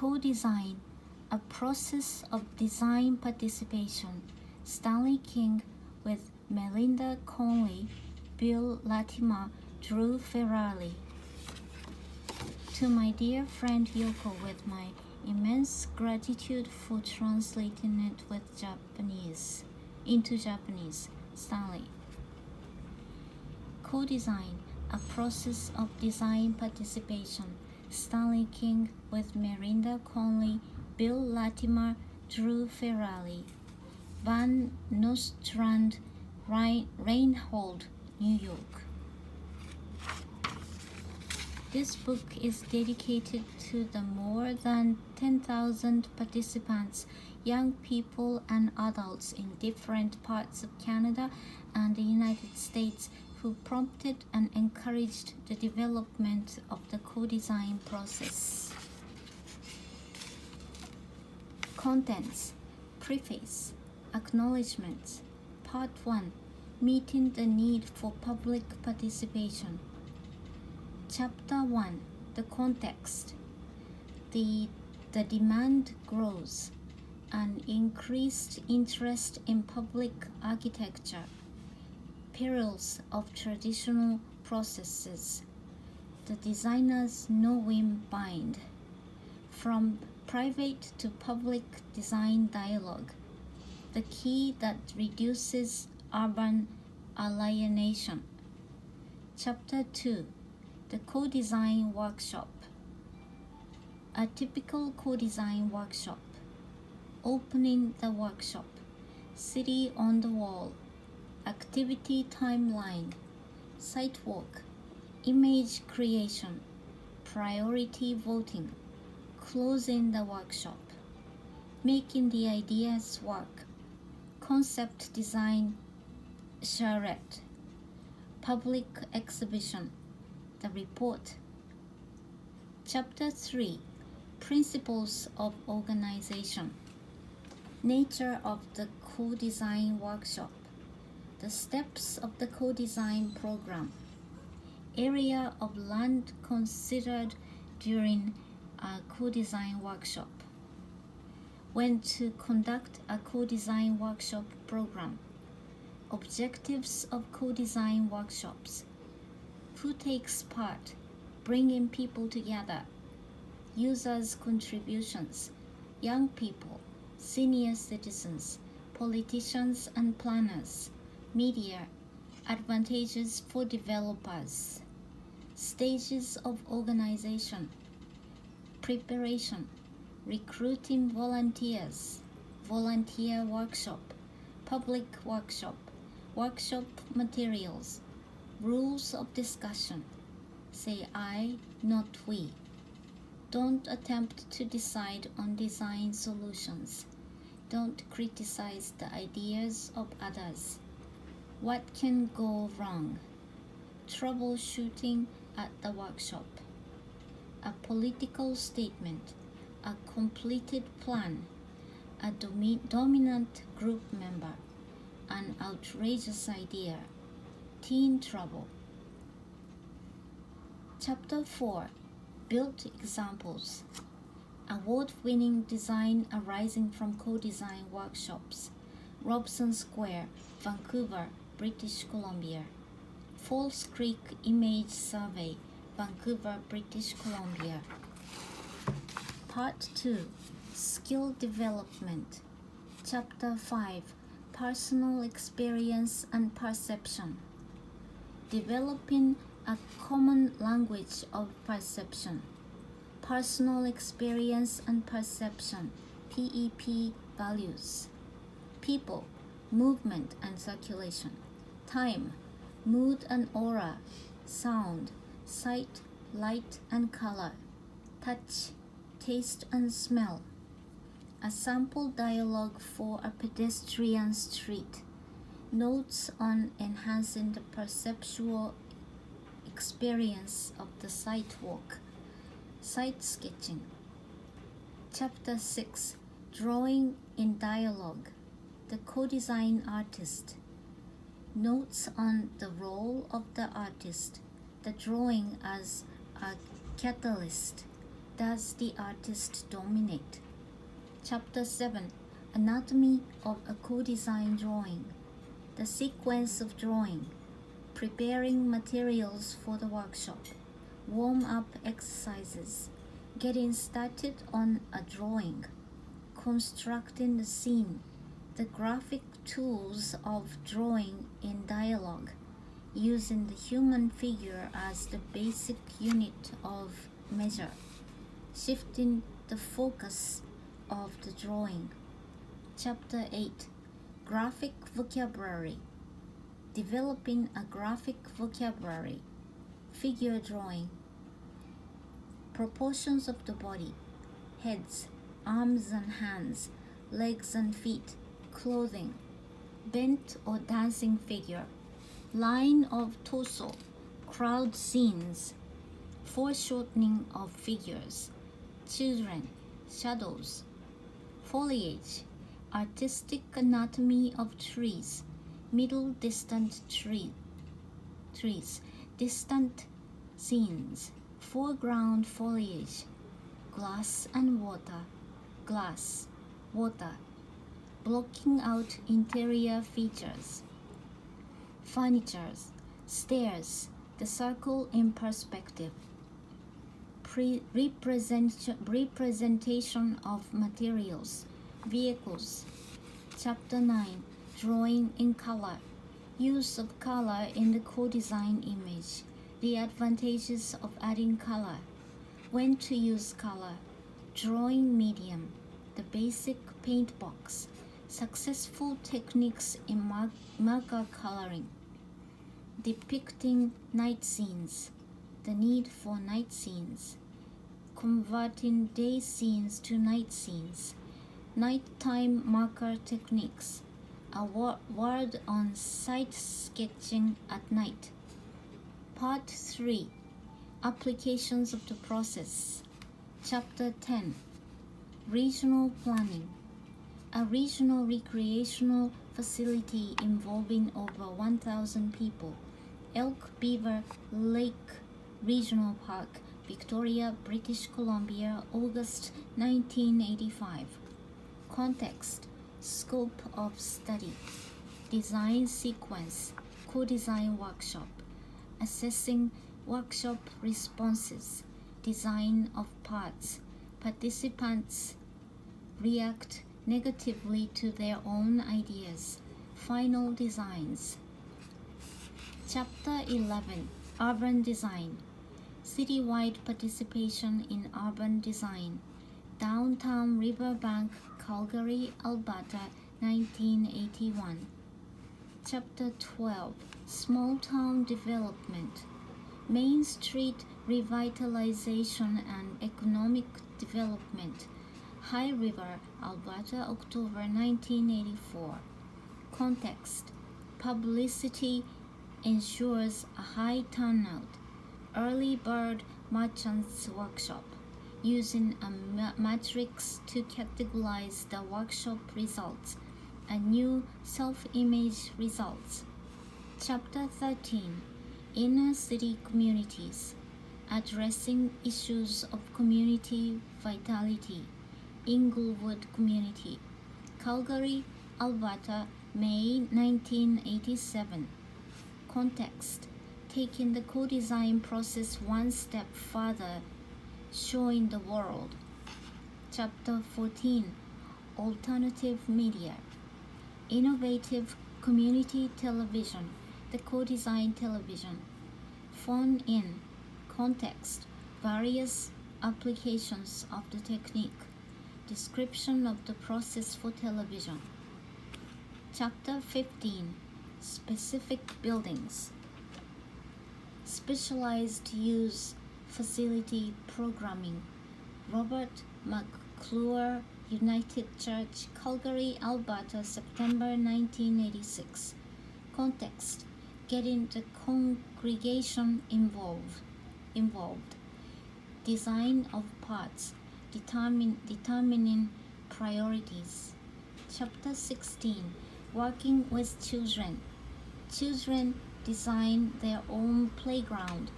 Co-design, a process of design participation. Stanley King with Melinda Conley, Bill Latimer, Drew Ferrari. To my dear friend Yoko, with my immense gratitude for translating it into Japanese, Stanley. Co-design, a process of design participation. Stanley King with Melinda Conley, Bill Latimer, Drew Ferrari. Van Nostrand, Reinhold, New York. This book is dedicated to the more than 10,000 participants, young people and adults in different parts of Canada and the United States who prompted and encouraged the development of the co-design process. Contents. Preface. Acknowledgements. Part 1. Meeting the need for public participation. Chapter 1. The context. The demand grows. An increased interest in public architecture. Perils of traditional processes. The designer's no-whim bind. From private to public design dialogue. The key that reduces urban alienation. Chapter 2. The co-design workshop. A typical co-design workshop. Opening the workshop. City on the wall. Activity timeline. Site walk. Image creation. Priority voting. Closing the workshop. Making the ideas work. Concept design charrette. Public exhibition. The report. Chapter 3. Principles of organization. Nature of the co-design workshop. The steps of the co-design program. Area of land considered during a co-design workshop. When to conduct a co-design workshop program. Objectives of co-design workshops. Who takes part? Bringing people together. Users' contributions. Young people. Senior citizens. Politicians and planners. Media. Advantages for developers. Stages of organization. Preparation. Recruiting volunteers. Volunteer workshop. Public workshop. Workshop materials. Rules of discussion. Say I, not we. Don't attempt to decide on design solutions. Don't criticize the ideas of others. What can go wrong? Troubleshooting at the workshop. A political statement. A completed plan. A dominant group member. An outrageous idea. Teen trouble. Chapter 4. Built examples. Award-winning design arising from co-design workshops. Robson Square, Vancouver, British Columbia. Falls Creek Image Survey, Vancouver, British Columbia. Part 2. Skill Development. Chapter 5. Personal Experience and Perception. Developing a common language of perception. Personal Experience and Perception, PEP values. People, movement and circulation. Time, mood and aura. Sound, sight, light and color. Touch, taste and smell. A sample dialogue for a pedestrian street. Notes on enhancing the perceptual experience of the sidewalk. Sight sketching. Chapter 6. Drawing in dialogue. The co-design artist. Notes on the role of the artist. The drawing as a catalyst. does the artist dominate? Chapter 7. Anatomy of a co-design drawing. The sequence of drawing. Preparing materials for the workshop. Warm-up exercises. Getting started on a drawing. Constructing the scene. The graphic tools of drawing in dialogue, using the human figure as the basic unit of measure. Shifting the focus of the drawing. Chapter 8. Graphic vocabulary. Developing a graphic vocabulary. Figure drawing. Proportions of the body. Heads, arms and hands, legs and feet, clothing. Bent or dancing figure. Line of torso. Crowd scenes. Foreshortening of figures. Children, shadows. Foliage. Artistic anatomy of trees. Middle distant trees. Distant scenes. Foreground foliage. Glass and water. Glass, water. Blocking out interior features. Furnitures. Stairs. The circle in perspective. Representation of materials. Vehicles. Chapter 9. Drawing in color. Use of color in the co-design image. The advantages of adding color. When to use color. Drawing medium. The basic paint box. Successful techniques in marker coloring. Depicting night scenes. The need for night scenes. Converting day scenes to night scenes. Nighttime marker techniques. A word on site sketching at night. Part 3. Applications of the process. Chapter 10. Regional planning. A regional recreational facility involving over 1,000 people. Elk Beaver Lake Regional Park, Victoria, British Columbia, August 1985. Context. Scope of study. Design sequence. Co-design workshop. Assessing workshop responses. Design of parts. Participants react negatively to their own ideas. Final designs. Chapter 11. Urban design. Citywide participation in urban design. Downtown Riverbank, Calgary, Alberta, 1981. Chapter 12. Small town development. Main Street revitalization and economic development. High River, Alberta, October 1984. Context. Publicity ensures a high turnout. Early bird merchants workshop. Using a matrix to categorize the workshop results. A new self-image results. Chapter 13. Inner city communities. Addressing issues of community vitality. Inglewood Community. Calgary, Alberta, May 1987. Context. Taking the co-design process one step further, showing the world. Chapter 14. Alternative media. Innovative community television. The co-design television. Phone in. Context. Various applications of the technique. Description of the process for television. Chapter 15. Specific buildings. Specialized use facility programming. Robert McClure United Church, Calgary, Alberta, September 1986. Context. Getting the congregation involved. Design of parts. Determining priorities. Chapter 16. Working with children. Children design their own playground.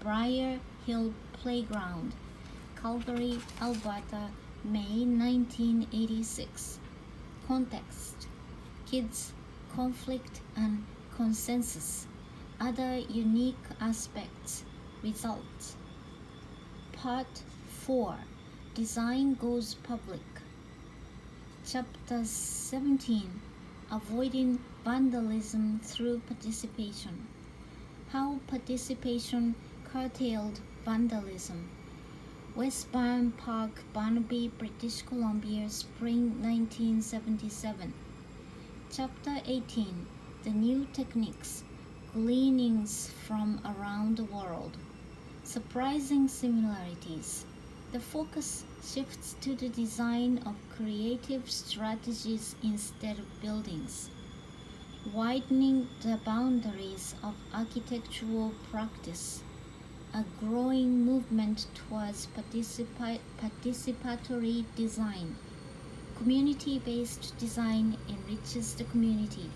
Briar Hill Playground, Calgary, Alberta, May 1986. Context: Kids, Conflict and Consensus. Other Unique Aspects. Results. Part 4. Design Goes Public. Chapter 17. Avoiding Vandalism Through Participation. How Participation Curtailed Vandalism. Westbound Park, Burnaby, British Columbia, Spring 1977. Chapter 18. The New Techniques. Gleanings from Around the World. Surprising Similarities. The focus shifts to the design of creative strategies instead of buildings, widening the boundaries of architectural practice. A growing movement towards participatory design. Community-based design enriches the community.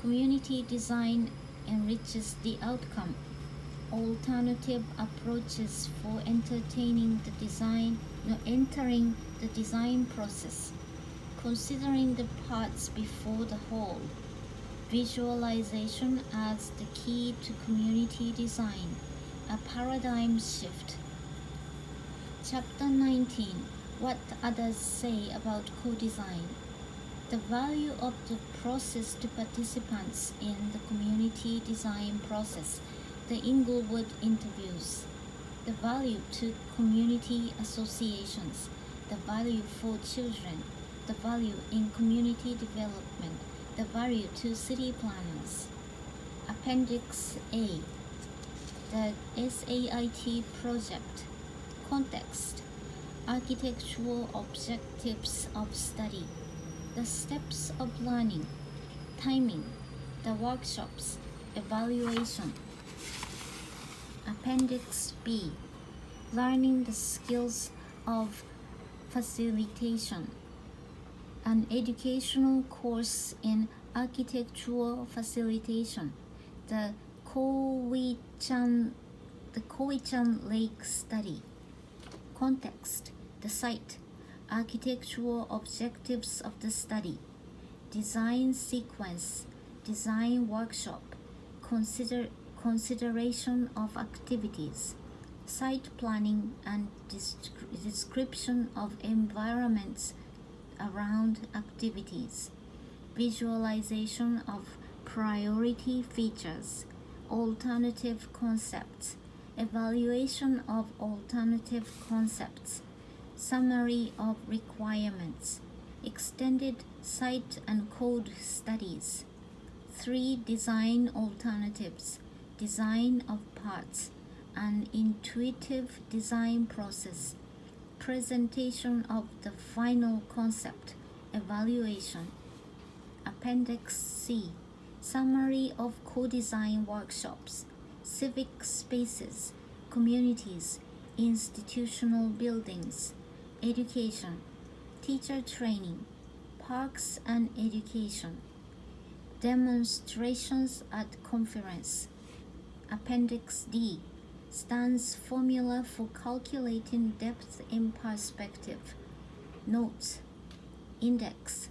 Community design enriches the outcome. Alternative approaches for entering the design process. Considering the parts before the whole. Visualization as the key to community design. A paradigm shift. Chapter 19. What others say about co-design. The value of the process to participants in the community design process. The Inglewood interviews. The value to community associations. The value for children. The value in community development. The value to city planners. Appendix A. The SAIT project. Context. Architectural objectives of study. The steps of learning. Timing. The workshops. Evaluation. Appendix B. Learning the skills of facilitation. An educational course in architectural facilitation. The Cowichan Lake Study. Context. The site. Architectural objectives of the study. Design sequence. Design workshop. Consideration of activities. Site planning and description of environments around activities. Visualization of priority features. Alternative concepts. Evaluation of alternative concepts. Summary of requirements. Extended site and code studies. 3 design alternatives. Design of parts. An intuitive design process. Presentation of the final concept. Evaluation. Appendix C. Summary of co-design workshops. Civic spaces. Communities. Institutional buildings. Education. Teacher training. Parks and education. Demonstrations at conference. Appendix D. Stan's formula for calculating depth in perspective. Notes. Index.